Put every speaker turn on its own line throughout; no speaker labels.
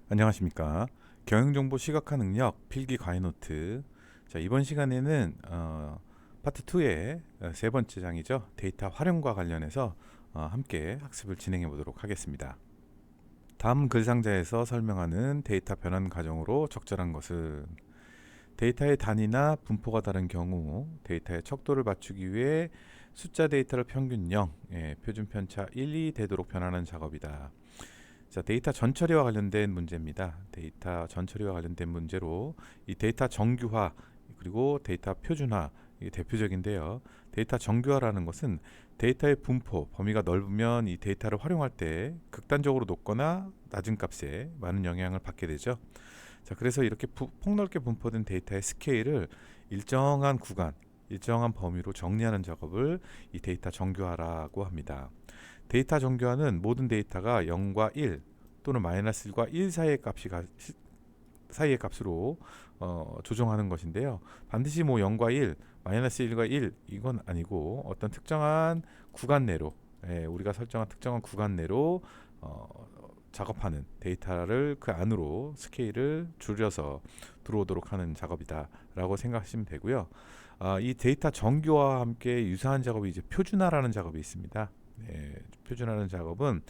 안녕하십니까. 경영정보 시각화 능력 필기 과외 노트. 자, 이번 시간에는 파트 2의 세 번째 장이죠. 데이터 활용과 관련해서 함께 학습을 진행해 보도록 하겠습니다. 다음 글 상자에서 설명하는 데이터 변환 과정으로 적절한 것은 데이터의 단위나 분포가 다른 경우 데이터의 척도를 맞추기 위해 숫자 데이터를 평균 0, 표준 편차 1, 2 되도록 변하는 작업이다. 자, 데이터 전처리와 관련된 문제입니다. 데이터 전처리와 관련된 문제로 이 데이터 정규화 그리고 데이터 표준화 이게 대표적인데요. 데이터 정규화라는 것은 데이터의 분포 범위가 넓으면 이 데이터를 활용할 때 극단적으로 높거나 낮은 값에 많은 영향을 받게 되죠. 자, 그래서 이렇게 폭넓게 분포된 데이터의 스케일을 일정한 구간, 일정한 범위로 정리하는 작업을 이 데이터 정교화라고 합니다. 데이터 정교화는 모든 데이터가 0과 1 또는 마이너스 1과 1 사이의 값으로 조정하는 것인데요. 반드시 뭐 0과 1, 마이너스 1과 1 이건 아니고 어떤 특정한 구간 내로 우리가 설정한 특정한 구간 내로 작업하는 데이터를 그 안으로 스케일을 줄여서 들어오도록 하는 작업이다라고 생각하시면 되고요. 이 데이터 정교화와 함께 유사한 작업이 이제 표준화라는 작업이 있습니다. 표준화라는 작업은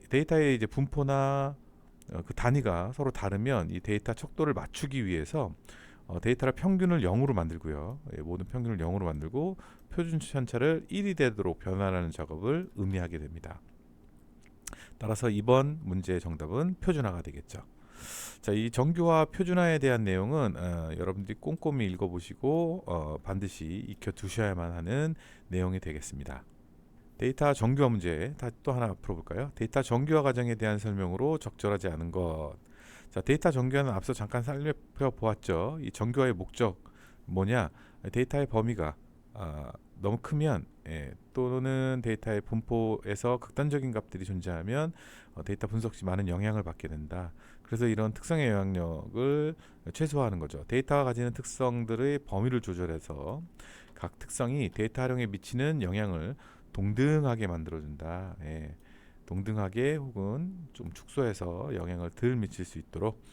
데이터의 이제 분포나 그 단위가 서로 다르면 이 데이터 척도를 맞추기 위해서 데이터를 평균을 0으로 만들고요. 모든 평균을 0으로 만들고 표준 편차를 1이 되도록 변환하는 작업을 의미하게 됩니다. 따라서 이번 문제의 정답은 표준화가 되겠죠. 자, 이 정규화 표준화에 대한 내용은 여러분들이 꼼꼼히 읽어보시고 반드시 익혀두셔야만 하는 내용이 되겠습니다. 데이터 정규화 문제 또 하나 풀어볼까요? 데이터 정규화 과정에 대한 설명으로 적절하지 않은 것. 자, 데이터 정규화는 앞서 잠깐 살펴보았죠. 이 정규화의 목적 뭐냐? 데이터의 범위가 너무 크면 또는 데이터의 분포에서 극단적인 값들이 존재하면 데이터 분석 시 많은 영향을 받게 된다. 그래서 이런 특성의 영향력을 최소화하는 거죠. 데이터가 가지는 특성들의 범위를 조절해서 각 특성이 데이터 활용에 미치는 영향을 동등하게 만들어준다. 동등하게 혹은 좀 축소해서 영향을 덜 미칠 수 있도록.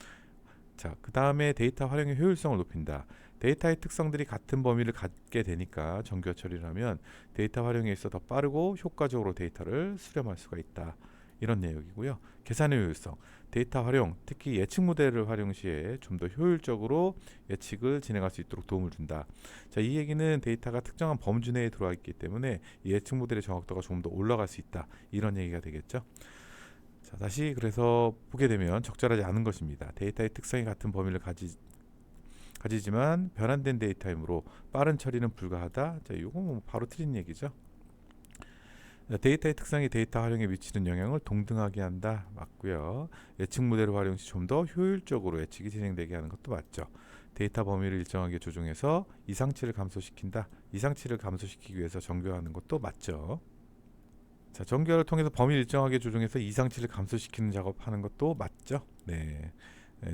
자, 그 다음에 데이터 활용의 효율성을 높인다. 데이터의 특성들이 같은 범위를 갖게 되니까 정규화 처리를 하면 데이터 활용에 있어 더 빠르고 효과적으로 데이터를 수렴할 수가 있다. 이런 내용이고요. 계산의 효율성, 데이터 활용, 특히 예측 모델을 활용 시에 좀 더 효율적으로 예측을 진행할 수 있도록 도움을 준다. 자, 이 얘기는 데이터가 특정한 범주 내에 들어와 있기 때문에 예측 모델의 정확도가 조금 더 올라갈 수 있다. 이런 얘기가 되겠죠. 자, 다시 그래서 보게 되면 적절하지 않은 것입니다. 데이터의 특성이 같은 범위를 가지지만 변환된 데이터이므로 빠른 처리는 불가하다. 자, 이거 뭐 바로 틀린 얘기죠. 데이터의 특성이 데이터 활용에 미치는 영향을 동등하게 한다. 맞고요. 예측 모델을 활용 시 좀 더 효율적으로 예측이 진행되게 하는 것도 맞죠. 데이터 범위를 일정하게 조정해서 이상치를 감소시킨다. 이상치를 감소시키기 위해서 정교화하는 것도 맞죠. 자, 정교화를 통해서 범위를 일정하게 조정해서 이상치를 감소시키는 작업하는 것도 맞죠. 네.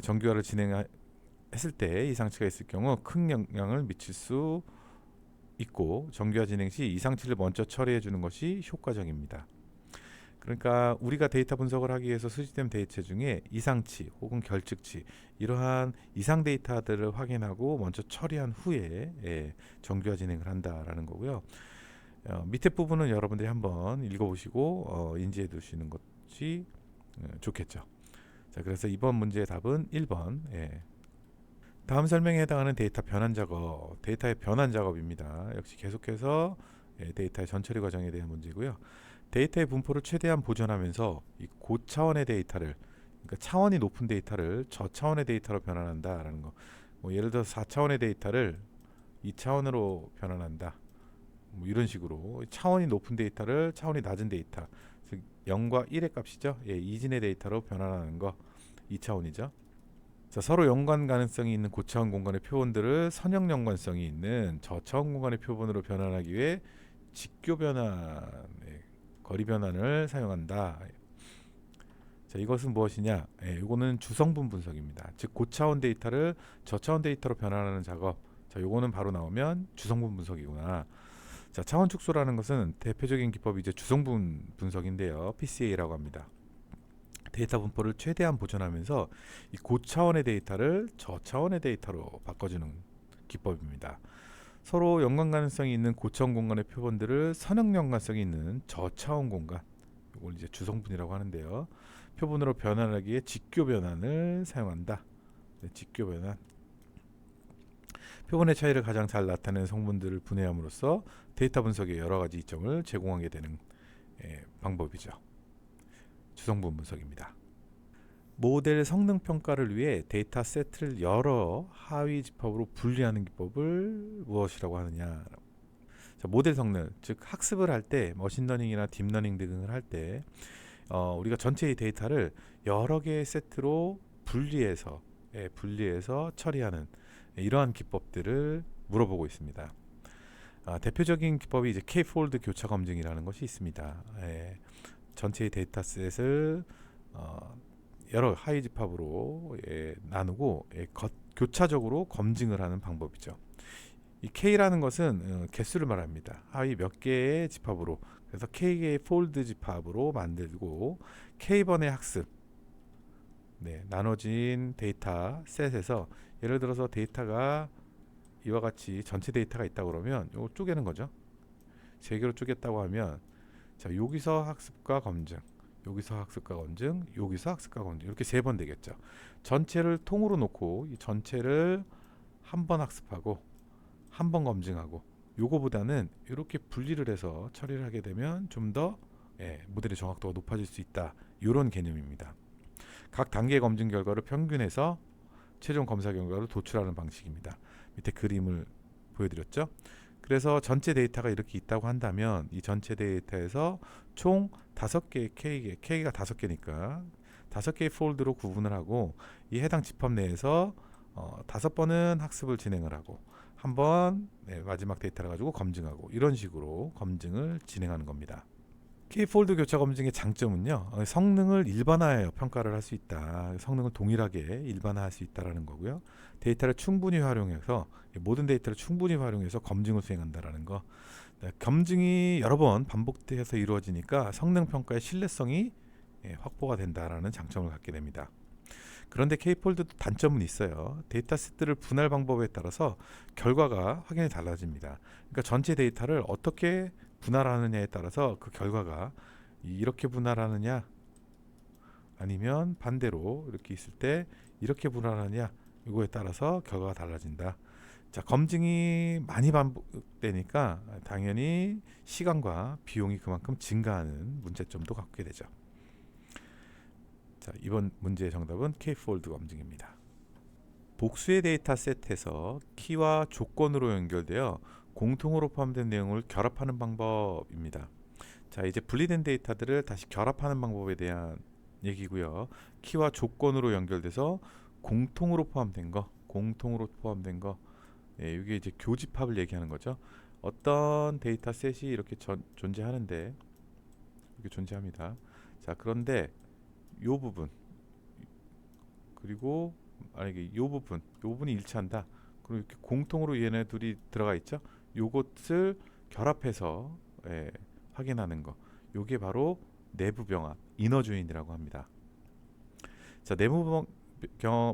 정교화를 진행했을 때 이상치가 있을 경우 큰 영향을 미칠 수 있고 정교화 진행 시 이상치를 먼저 처리해 주는 것이 효과적입니다. 그러니까 우리가 데이터 분석을 하기 위해서 수집된 데이터 중에 이상치 혹은 결측치 이러한 이상 데이터들을 확인하고 먼저 처리한 후에 정교화 진행을 한다라는 거고요. 밑에 부분은 여러분들이 한번 읽어보시고 인지해 두시는 것이 좋겠죠. 자, 그래서 이번 문제의 답은 1번. 다음 설명에 해당하는 데이터 변환 작업, 데이터의 변환 작업입니다. 역시 계속해서 데이터의 전처리 과정에 대한 문제고요. 데이터의 분포를 최대한 보존하면서 이 고차원의 데이터를, 그러니까 차원이 높은 데이터를 저차원의 데이터로 변환한다라는 거. 뭐 예를 들어 4차원의 데이터를 2차원으로 변환한다. 뭐 이런 식으로 차원이 높은 데이터를 차원이 낮은 데이터, 즉 0과 1의 값이죠. 이진의 데이터로 변환하는 거 2차원이죠. 자, 서로 연관 가능성이 있는 고차원 공간의 표본들을 선형 연관성이 있는 저차원 공간의 표본으로 변환하기 위해 직교 변환, 거리 변환을 사용한다. 자, 이것은 무엇이냐? 이거는 주성분 분석입니다. 즉 고차원 데이터를 저차원 데이터로 변환하는 작업. 자, 요거는 바로 나오면 주성분 분석이구나. 자, 차원 축소라는 것은 대표적인 기법이 이제 주성분 분석인데요. PCA라고 합니다. 데이터 분포를 최대한 보존하면서 이 고차원의 데이터를 저차원의 데이터로 바꿔주는 기법입니다. 서로 연관 가능성이 있는 고차원 공간의 표본들을 선형 연관성이 있는 저차원 공간, 이걸 이제 주성분이라고 하는데요. 표본으로 변환하기에 직교 변환을 사용한다. 네, 직교 변환. 표본의 차이를 가장 잘 나타내는 성분들을 분해함으로써 데이터 분석에 여러 가지 이점을 제공하게 되는 방법이죠. 주성분 분석입니다. 모델 성능 평가를 위해 데이터 세트를 여러 하위 집합으로 분리하는 기법을 무엇이라고 하느냐. 자, 모델 성능, 즉 학습을 할 때 머신러닝이나 딥러닝 등을 할 때 우리가 전체의 데이터를 여러 개의 세트로 분리해서 처리하는 이러한 기법들을 물어보고 있습니다. 대표적인 기법이 이제 K-폴드 교차 검증이라는 것이 있습니다. 전체의 데이터셋을 여러 하위 집합으로 나누고 교차적으로 검증을 하는 방법이죠. 이 K라는 것은 개수를 말합니다. 하위 몇 개의 집합으로, 그래서 K개의 폴드 집합으로 만들고 K번의 학습, 나눠진 데이터 셋에서 예를 들어서 데이터가 이와 같이 전체 데이터가 있다 그러면 이거 쪼개는 거죠. 세 개로 쪼갰다고 하면 자, 여기서 학습과 검증, 여기서 학습과 검증, 여기서 학습과 검증, 이렇게 세 번 되겠죠. 전체를 통으로 놓고 이 전체를 한 번 학습하고 한 번 검증하고, 요거보다는 이렇게 분리를 해서 처리를 하게 되면 좀 더 모델의 정확도가 높아질 수 있다, 이런 개념입니다. 각 단계 검증 결과를 평균해서 최종 검사 결과를 도출하는 방식입니다. 밑에 그림을 보여드렸죠. 그래서 전체 데이터가 이렇게 있다고 한다면 이 전체 데이터에서 총 5개의 K가 5개니까 5개의 폴드로 구분을 하고 이 해당 집합 내에서 5번은 학습을 진행을 하고 한 번 마지막 데이터를 가지고 검증하고, 이런 식으로 검증을 진행하는 겁니다. K-폴드 교차 검증의 장점은요, 성능을 일반화하여 평가를 할 수 있다. 성능을 동일하게 일반화할 수 있다는 거고요. 데이터를 충분히 활용해서, 모든 데이터를 충분히 활용해서 검증을 수행한다는 거. 검증이 여러 번 반복돼서 이루어지니까 성능 평가의 신뢰성이 확보가 된다라는 장점을 갖게 됩니다. 그런데 K-폴드도 단점은 있어요. 데이터셋들을 분할 방법에 따라서 결과가 확연히 달라집니다. 그러니까 전체 데이터를 어떻게 분할하느냐에 따라서 그 결과가 이렇게 분할하느냐, 아니면 반대로 이렇게 있을 때 이렇게 분할하느냐, 이거에 따라서 결과가 달라진다. 자, 검증이 많이 반복되니까 당연히 시간과 비용이 그만큼 증가하는 문제점도 갖게 되죠. 자, 이번 문제의 정답은 K-폴드 검증입니다. 복수의 데이터 셋에서 키와 조건으로 연결되어 공통으로 포함된 내용을 결합하는 방법입니다. 자, 이제 분리된 데이터들을 다시 결합하는 방법에 대한 얘기고요. 키와 조건으로 연결돼서 공통으로 포함된 거, 이게 이제 교집합을 얘기하는 거죠. 어떤 데이터 셋이 이렇게 존재하는데, 이렇게 존재합니다. 자, 그런데 요 부분, 그리고 만약에 요 부분이 일치한다. 그리고 이렇게 공통으로 얘네 둘이 들어가 있죠. 요것을 결합해서 확인하는 거. 요게 바로 내부 병합, 이너 조인이라고 합니다. 자, 내부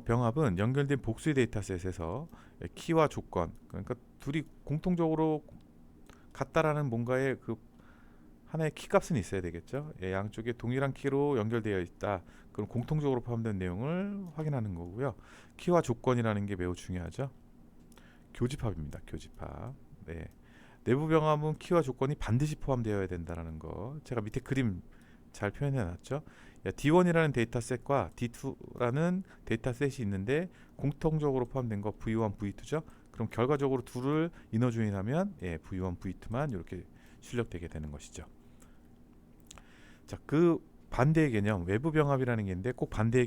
병합은 연결된 복수의 데이터셋에서 키와 조건, 그러니까 둘이 공통적으로 같다라는 뭔가의 그 하나의 키 값은 있어야 되겠죠. 양쪽에 동일한 키로 연결되어 있다. 그럼 공통적으로 포함된 내용을 확인하는 거고요. 키와 조건이라는 게 매우 중요하죠. 교집합입니다. 교집합. 내부 병합은 키와 조건이 반드시 포함되어야 된다는 거. 제가 밑에 그림 잘 표현해 놨죠. D1이라는 데이터셋과 D2라는 데이터셋이 있는데 공통적으로 포함된 거 V1, V2죠. 그럼 결과적으로 둘을 이너 조인하면 V1, V2만 이렇게 출력되게 되는 것이죠. 자, 그 반대의 개념, 외부 병합이라는 게 있는데 꼭 반대의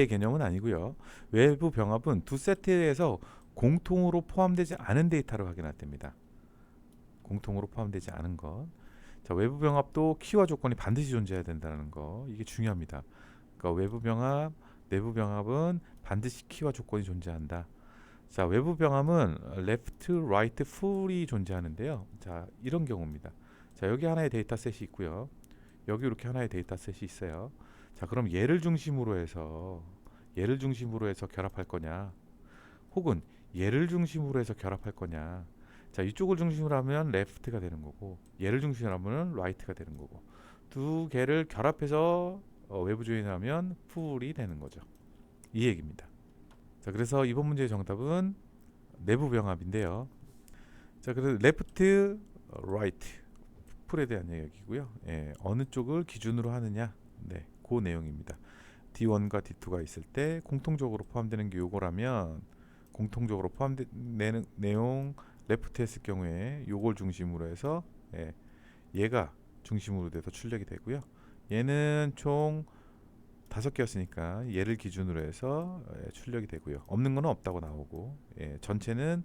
개념은 아니고요. 외부 병합은 두 세트에서 공통으로 포함되지 않은 데이터를 확인할 때입니다. 공통으로 포함되지 않은 것. 자, 외부 병합도 키와 조건이 반드시 존재해야 된다는 거, 이게 중요합니다. 그러니까 외부 병합, 내부 병합은 반드시 키와 조건이 존재한다. 자, 외부 병합은 left, right, full이 존재하는데요. 자, 이런 경우입니다. 자, 여기 하나의 데이터셋이 있고요. 여기 이렇게 하나의 데이터셋이 있어요. 자, 그럼 얘를 중심으로 해서 결합할 거냐, 혹은 얘를 중심으로 해서 결합할 거냐. 자, 이쪽을 중심으로 하면 레프트가 되는 거고, 얘를 중심으로 하면 라이트가 되는 거고, 두 개를 결합해서 외부 조인하면 풀이 되는 거죠. 이 얘기입니다. 자, 그래서 이번 문제의 정답은 내부 병합인데요. 자, 그래서 레프트, 라이트, 풀에 대한 얘기고요. 예, 어느 쪽을 기준으로 하느냐, 네, 그 내용입니다. D1과 D2가 있을 때 공통적으로 포함되는 게 요거라면, 공통적으로 포함되는 내용 레프트 했을 경우에 요걸 중심으로 해서, 예, 얘가 중심으로 돼서 출력이 되고요. 얘는 총 5개였으니까 얘를 기준으로 해서 출력이 되고요. 없는 거는 없다고 나오고, 예, 전체는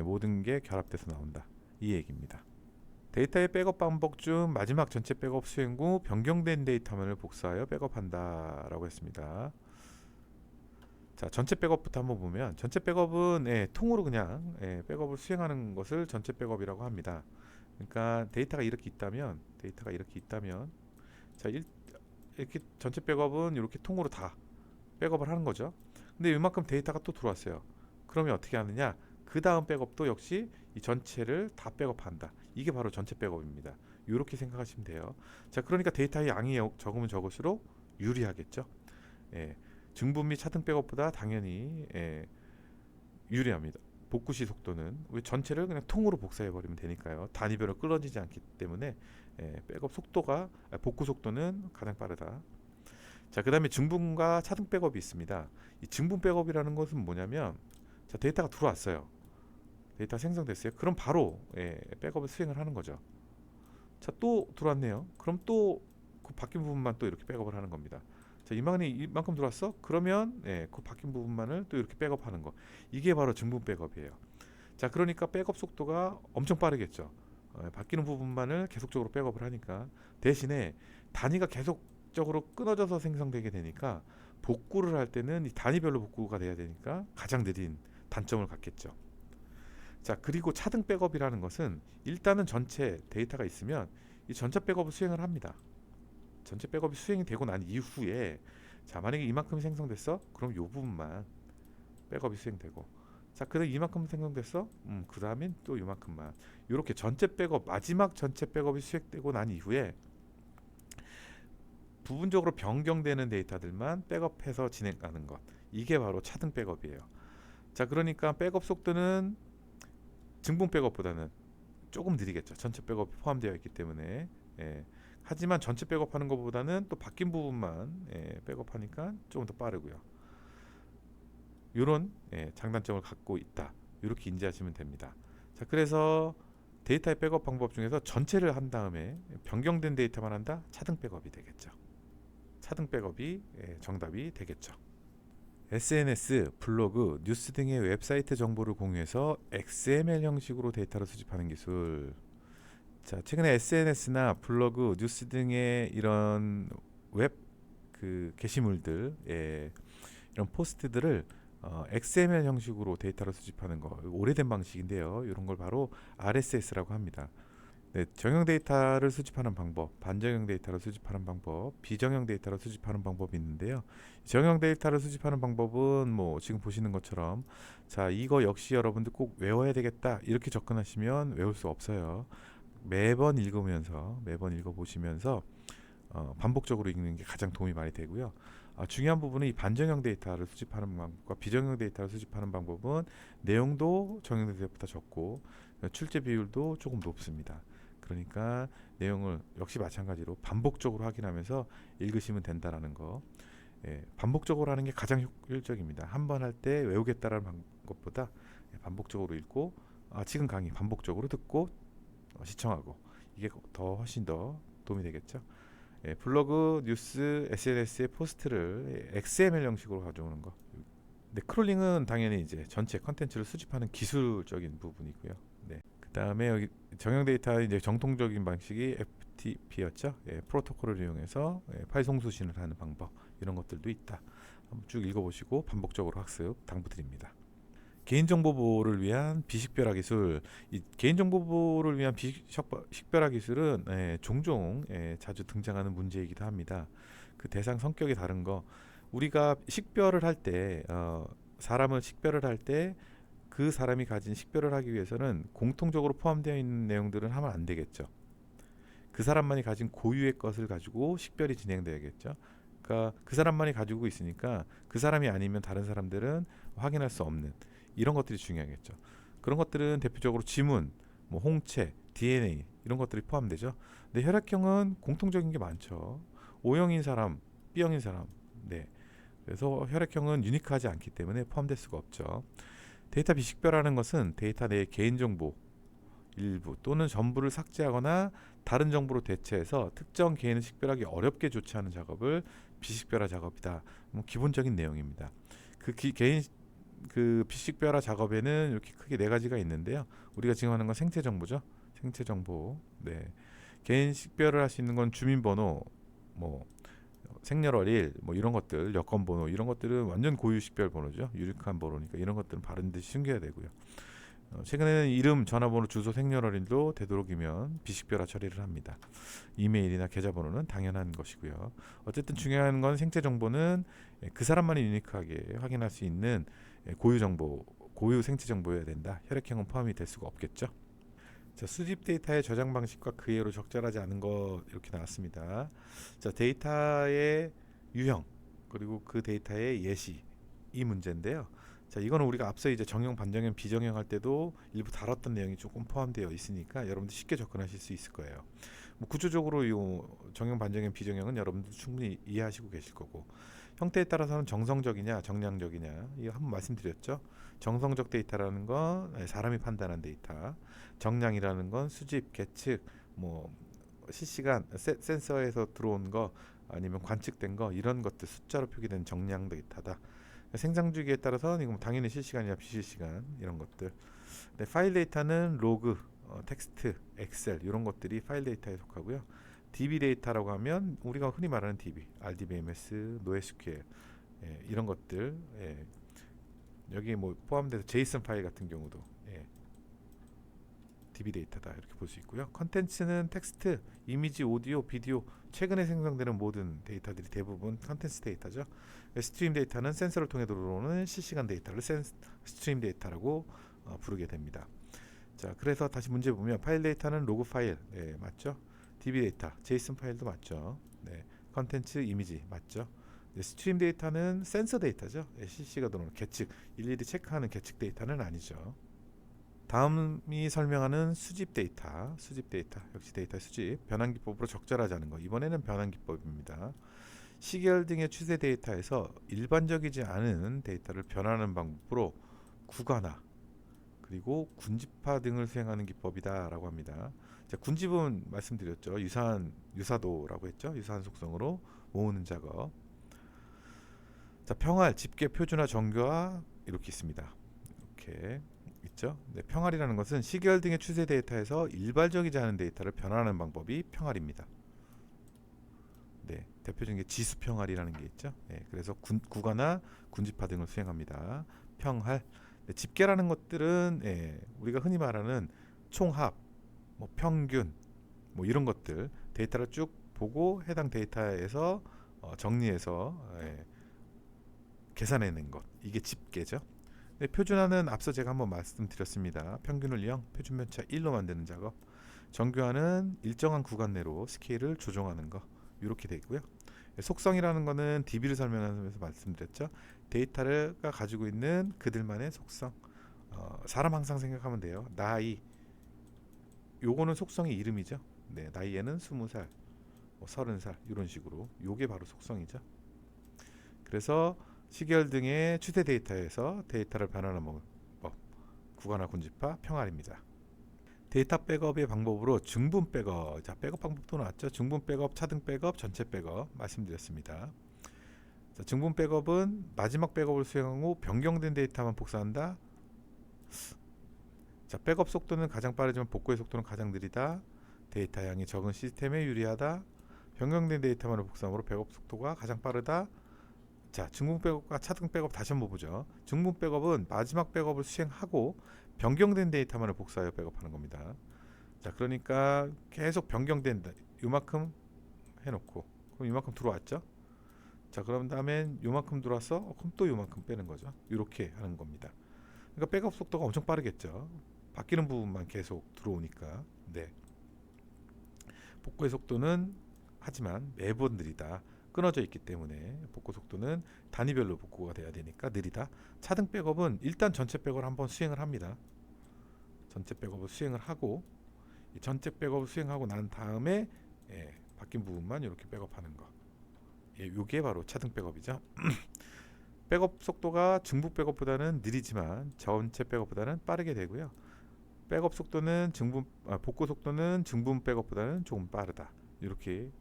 모든 게 결합돼서 나온다, 이 얘기입니다. 데이터의 백업 방법 중 마지막 전체 백업 수행 후 변경된 데이터 화면을 복사하여 백업한다 라고 했습니다. 자, 전체 백업부터 한번 보면, 전체 백업은 통으로 그냥 백업을 수행하는 것을 전체 백업이라고 합니다. 그러니까 데이터가 이렇게 있다면, 자, 이렇게 전체 백업은 이렇게 통으로 다 백업을 하는 거죠. 근데 이만큼 데이터가 또 들어왔어요. 그러면 어떻게 하느냐? 그 다음 백업도 역시 이 전체를 다 백업한다. 이게 바로 전체 백업입니다. 이렇게 생각하시면 돼요. 자, 그러니까 데이터의 양이 적으면 적을수록 유리하겠죠. 예, 증분 및 차등 백업보다 당연히 유리합니다. 복구 시 속도는 왜 전체를 그냥 통으로 복사해 버리면 되니까요. 단위별로 끊어지지 않기 때문에 백업 속도가, 복구 속도는 가장 빠르다. 자, 그 다음에 증분과 차등 백업이 있습니다. 이 증분 백업이라는 것은 뭐냐면, 자, 데이터가 들어왔어요. 데이터 생성됐어요. 그럼 바로 백업을 수행을 하는 거죠. 자, 또 들어왔네요. 그럼 또 그 바뀐 부분만 또 이렇게 백업을 하는 겁니다. 자, 이만큼 들어왔어? 그러면 그 바뀐 부분만을 또 이렇게 백업하는 거. 이게 바로 증분 백업이에요. 자, 그러니까 백업 속도가 엄청 빠르겠죠. 바뀌는 부분만을 계속적으로 백업을 하니까. 대신에 단위가 계속적으로 끊어져서 생성되게 되니까 복구를 할 때는 이 단위별로 복구가 돼야 되니까 가장 느린 단점을 갖겠죠. 자, 그리고 차등 백업이라는 것은 일단은 전체 데이터가 있으면 이 전체 백업을 수행을 합니다. 전체 백업이 수행이 되고 난 이후에, 자, 만약에 이만큼 생성됐어? 그럼 요 부분만 백업이 수행되고, 자, 그래 이만큼 생성됐어? 그 다음엔 또 이만큼만. 이렇게 전체 백업, 마지막 전체 백업이 수행되고 난 이후에 부분적으로 변경되는 데이터들만 백업해서 진행하는 것, 이게 바로 차등 백업이에요. 자, 그러니까 백업 속도는 증분 백업보다는 조금 느리겠죠. 전체 백업이 포함되어 있기 때문에. 하지만 전체 백업하는 것보다는 또 바뀐 부분만 백업하니까 조금 더 빠르고요. 이런 장단점을 갖고 있다, 이렇게 인지하시면 됩니다. 자, 그래서 데이터의 백업 방법 중에서 전체를 한 다음에 변경된 데이터만 한다, 차등 백업이 되겠죠. 차등 백업이 정답이 되겠죠. SNS, 블로그, 뉴스 등의 웹사이트 정보를 공유해서 XML 형식으로 데이터를 수집하는 기술. 자, 최근에 SNS나 블로그, 뉴스 등의 이런 웹 게시물들, 이런 포스트들을 XML 형식으로 데이터를 수집하는 거, 오래된 방식인데요. 이런 걸 바로 RSS라고 합니다. 네, 정형 데이터를 수집하는 방법, 반정형 데이터를 수집하는 방법, 비정형 데이터를 수집하는 방법이 있는데요. 정형 데이터를 수집하는 방법은 뭐 지금 보시는 것처럼, 자, 이거 역시 여러분들 꼭 외워야 되겠다, 이렇게 접근하시면 외울 수 없어요. 매번 읽어보시면서 반복적으로 읽는 게 가장 도움이 많이 되고요. 중요한 부분은 이 반정형 데이터를 수집하는 방법과 비정형 데이터를 수집하는 방법은 내용도 정형 데이터보다 적고 출제 비율도 조금 높습니다. 그러니까 내용을 역시 마찬가지로 반복적으로 확인하면서 읽으시면 된다라는 거. 반복적으로 하는 게 가장 효율적입니다. 한 번 할 때 외우겠다라는 것보다 반복적으로 읽고, 지금 강의 반복적으로 듣고 시청하고, 이게 더 훨씬 더 도움이 되겠죠. 블로그, 뉴스, SNS의 포스트를 XML 형식으로 가져오는 거. 네, 크롤링은 당연히 이제 전체 컨텐츠를 수집하는 기술적인 부분이고요. 네. 그다음에 여기 정형 데이터 이제 정통적인 방식이 FTP였죠. 프로토콜을 이용해서 파일 송수신을 하는 방법, 이런 것들도 있다. 한번 쭉 읽어보시고 반복적으로 학습 당부드립니다. 개인정보 보호를 위한 비식별화 기술. 이 개인정보 보호를 위한 비식별화 기술은 종종 자주 등장하는 문제이기도 합니다. 그 대상 성격이 다른 거. 우리가 식별을 할 때, 사람을 식별을 할 때 그 사람이 가진 식별을 하기 위해서는 공통적으로 포함되어 있는 내용들은 하면 안 되겠죠. 그 사람만이 가진 고유의 것을 가지고 식별이 진행돼야겠죠. 그러니까 그 사람만이 가지고 있으니까 그 사람이 아니면 다른 사람들은 확인할 수 없는 이런 것들이 중요하겠죠. 그런 것들은 대표적으로 지문, 뭐 홍채, DNA 이런 것들이 포함되죠. 근데 혈액형은 공통적인 게 많죠. O형인 사람, B형인 사람, 네. 그래서 혈액형은 유니크하지 않기 때문에 포함될 수가 없죠. 데이터 비식별하는 것은 데이터 내의 개인정보 일부 또는 전부를 삭제하거나 다른 정보로 대체해서 특정 개인을 식별하기 어렵게 조치하는 작업을 비식별화 작업이다. 뭐 기본적인 내용입니다. 개인 그 비식별화 작업에는 이렇게 크게 네 가지가 있는데요. 우리가 지금 하는 건 생체 정보죠. 생체 정보. 네. 개인 식별을 할 수 있는 건 주민번호, 뭐 생년월일, 뭐 이런 것들, 여권번호 이런 것들은 완전 고유 식별 번호죠. 유력한 번호니까 이런 것들은 반드시 숨겨야 되고요. 최근에는 이름, 전화번호, 주소, 생년월일도 되도록이면 비식별화 처리를 합니다. 이메일이나 계좌번호는 당연한 것이고요. 어쨌든 중요한 건 생체 정보는 그 사람만이 유니크하게 확인할 수 있는 고유 정보, 고유 생체 정보여야 된다. 혈액형은 포함이 될 수가 없겠죠. 자, 수집 데이터의 저장 방식과 그 이후로 적절하지 않은 것 이렇게 나왔습니다. 자, 데이터의 유형 그리고 그 데이터의 예시 이 문제인데요. 자, 이거는 우리가 앞서 이제 정형, 반정형, 비정형 할 때도 일부 다뤘던 내용이 조금 포함되어 있으니까 여러분들 쉽게 접근하실 수 있을 거예요. 뭐 구조적으로 이 정형, 반정형, 비정형은 여러분들 충분히 이해하시고 계실 거고 형태에 따라서는 정성적이냐, 정량적이냐 이거 한번 말씀드렸죠. 정성적 데이터라는 건 사람이 판단한 데이터, 정량이라는 건 수집, 계측, 뭐 실시간 센서에서 들어온 거 아니면 관측된 거 이런 것들 숫자로 표기된 정량 데이터다. 생산 주기에 따라서 이건 당연히 실시간이나 비실시간 이런 것들. 근데 파일 데이터는 로그, 텍스트, 엑셀 이런 것들이 파일 데이터에 속하고요. DB 데이터라고 하면 우리가 흔히 말하는 DB, RDBMS, NoSQL 이런 것들 여기 뭐 포함돼서 JSON 파일 같은 경우도 DB 데이터다 이렇게 볼 수 있고요. 컨텐츠는 텍스트, 이미지, 오디오, 비디오 최근에 생성되는 모든 데이터들이 대부분 컨텐츠 데이터죠. 스트림 데이터는 센서를 통해 들어오는 실시간 데이터를 스트림 데이터라고 부르게 됩니다. 자, 그래서 다시 문제 보면 파일 데이터는 로그 파일 맞죠? DB 데이터, JSON 파일도 맞죠? 네, 컨텐츠, 이미지 맞죠? 스트림 데이터는 센서 데이터죠. 실시간 들어오는 계측, 일일이 체크하는 계측 데이터는 아니죠. 다음이 설명하는 수집 데이터, 역시 데이터 수집, 변환 기법으로 적절하자는 거. 이번에는 변환 기법입니다. 시계열 등의 추세 데이터에서 일반적이지 않은 데이터를 변환하는 방법으로 구간화 그리고 군집화 등을 수행하는 기법이다라고 합니다. 자, 군집은 말씀드렸죠. 유사도라고 했죠. 유사한 속성으로 모으는 작업. 자, 평활, 집계, 표준화, 정교화 이렇게 있습니다. 이렇게 있죠. 네, 평활이라는 것은 시계열 등의 추세 데이터에서 일반적이지 않은 데이터를 변환하는 방법이 평활입니다. 네, 대표적인 게 지수 평활이라는 게 있죠. 네, 그래서 구간화, 군집화 등을 수행합니다. 평활. 네, 집계라는 것들은 우리가 흔히 말하는 총합, 뭐 평균, 뭐 이런 것들 데이터를 쭉 보고 해당 데이터에서 정리해서 계산해낸 것 이게 집계죠. 네, 표준화는 앞서 제가 한번 말씀드렸습니다. 평균을 0, 표준 편차 1로 만드는 작업. 정교화는 일정한 구간 내로 스케일을 조정하는 거 이렇게 되어 있고요. 속성이라는 거는 DB를 설명하면서 말씀드렸죠. 데이터가 가지고 있는 그들만의 속성. 사람 항상 생각하면 돼요. 나이. 요거는 속성의 이름이죠. 네, 나이에는 20살, 뭐 30살 이런 식으로 요게 바로 속성이죠. 그래서 시계열 등의 추세 데이터에서 데이터를 변환하는 방법, 구간화, 군집화, 평활입니다. 데이터 백업의 방법으로 중분 백업, 자, 백업 방법도 나왔죠. 중분 백업, 차등 백업, 전체 백업 말씀드렸습니다. 자, 중분 백업은 마지막 백업을 수행한 후 변경된 데이터만 복사한다. 자, 백업 속도는 가장 빠르지만 복구의 속도는 가장 느리다. 데이터 양이 적은 시스템에 유리하다. 변경된 데이터만을 복사함으로 백업 속도가 가장 빠르다. 자, 중분 백업과 차등 백업 다시 한번 보죠. 중분 백업은 마지막 백업을 수행하고 변경된 데이터만을 복사하여 백업하는 겁니다. 자, 그러니까 계속 변경된 요만큼 해놓고 그럼 이만큼 들어왔죠. 자, 그럼 다음엔 요만큼 들어왔어. 그럼 또 요만큼 빼는 거죠. 이렇게 하는 겁니다. 그러니까 백업 속도가 엄청 빠르겠죠. 바뀌는 부분만 계속 들어오니까. 네. 복구의 속도는 하지만 매번 느리다. 끊어져 있기 때문에 복구 속도는 단위별로 복구가 돼야 되니까 느리다. 차등 백업은 일단 전체 백업을 한번 수행을 합니다. 전체 백업을 수행을 하고 이 전체 백업을 수행하고 난 다음에 바뀐 부분만 이렇게 백업하는 거. 요게 바로 차등 백업이죠. 백업 속도가 중복 백업보다는 느리지만 전체 백업보다는 빠르게 되고요. 백업 속도는 복구 속도는 중분 백업보다는 조금 빠르다. 이렇게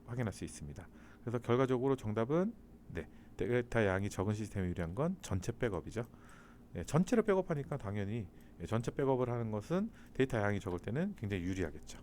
확인할 수 있습니다. 그래서 결과적으로 정답은 네, 데이터 양이 적은 시스템에 유리한 건 전체 백업이죠. 전체를 백업하니까 당연히 전체 백업을 하는 것은 데이터 양이 적을 때는 굉장히 유리하겠죠.